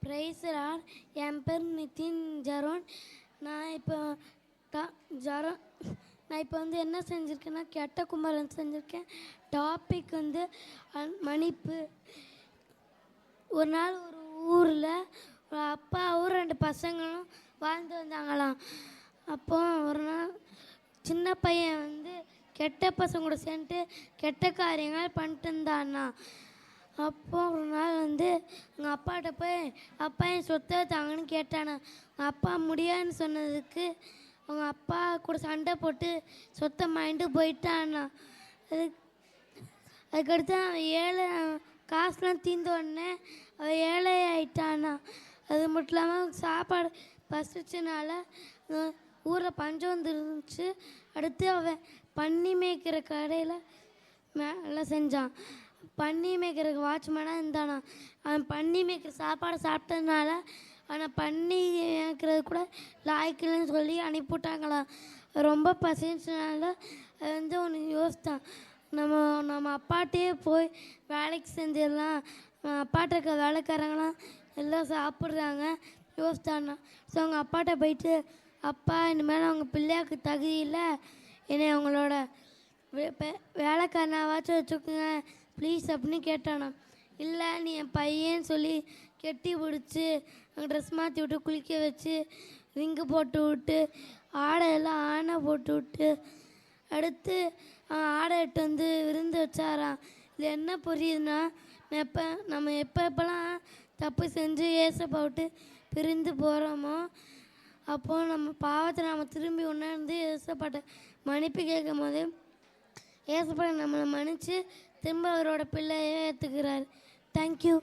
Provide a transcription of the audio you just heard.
Price Lord. என் பேர் நிதின் ஜரோன். நான் இப்போ ஜரோன் நான் இப்போ என்ன செஞ்சுருக்கேன்னா கெட்ட கும்பலன் செஞ்சுருக்கேன். டாபிக் மன்னிப்பு. ஒரு நாள் ஒரு ஊரில் ஒரு அப்பாவும் 2 பசங்களும் வாழ்ந்து வந்தாங்களாம். அப்போ ஒரு நாள் சின்ன பையன் கெட்ட பசங்க கூட சேர்ந்துட்டு கெட்ட காரியங்கள் பண்ணிட்டு இருந்தான்னா. அப்போ ஒரு நாள் எங்கள் அப்பாட்ட போய் அப்பா என் சொத்தை தாங்கன்னு கேட்டானா. எங்கள் அப்பா முடியாதுன்னு சொன்னதுக்கு அவங்க அப்பா கூட சண்டை போட்டு சொத்தை மாயிட்டு போயிட்டான்னா. அதுக்கடுத்து அவன் காசுலாம் தீர்ந்த உடனே அவன் ஏழை ஆயிட்டானா. அது மட்டும் இல்லாமல் சாப்பாடு பசிச்சனால ஊரில் பஞ்சம் வந்துருந்துச்சு. அடுத்து அவன் பன்னி மேய்க்கிற கடையில் வேலை செஞ்சான். பன்னி மேய்க்கிறதுக்கு வாட்ச்மேனாக இருந்தானா. அவன் பன்னி மேய்க்கிற சாப்பாடு சாப்பிட்டதுனால ஆனால் பன்னி மேய்க்கிறது கூட லாய்க்கலன்னு சொல்லி அனுப்பிவிட்டாங்களாம். ரொம்ப பசிச்சனால அது ஒன்று யோசித்தான். நம்ம அப்பாட்டே போய் வேலைக்கு செஞ்சிடலாம். அப்பாட்ட இருக்க வேலைக்காரங்களாம் எல்லாம் சாப்பிட்றாங்க யோசித்தான்னா. ஸோ அவங்க அப்பாட்ட போயிட்டு, அப்பா இனிமேல் அவங்க பிள்ளையாக்கு தகுதி இல்லை, என்னை அவங்களோட வேலைக்காரனாவாச்சும் வச்சுக்கோங்க ப்ளீஸ் அப்படின்னு கேட்டானா. இல்லை நீ என் பையன்னு சொல்லி கெட்டி பிடிச்சி ட்ரெஸ் மாற்றி விட்டு குளிக்க வச்சு ரிங்கு போட்டு விட்டு ஆடையெல்லாம் ஆணை போட்டு விட்டு அடுத்து ஆடை இட்டு விருந்து வச்சாராம். இது என்ன புரியுதுன்னா, நம்ம எப்போல்லாம் தப்பு செஞ்சு ஏசப்பா விட்டு பிரிந்து போகிறோமோ அப்போது நம்ம பாவத்தை நம்ம திரும்பி உணர்ந்து ஏசப்பாட்ட மன்னிப்பு கேட்கும் போது ஏசப்பா நம்மளை மன்னித்து திரும்ப அவரோட பிள்ளையை ஏற்றுக்கிறார். தேங்க்யூ.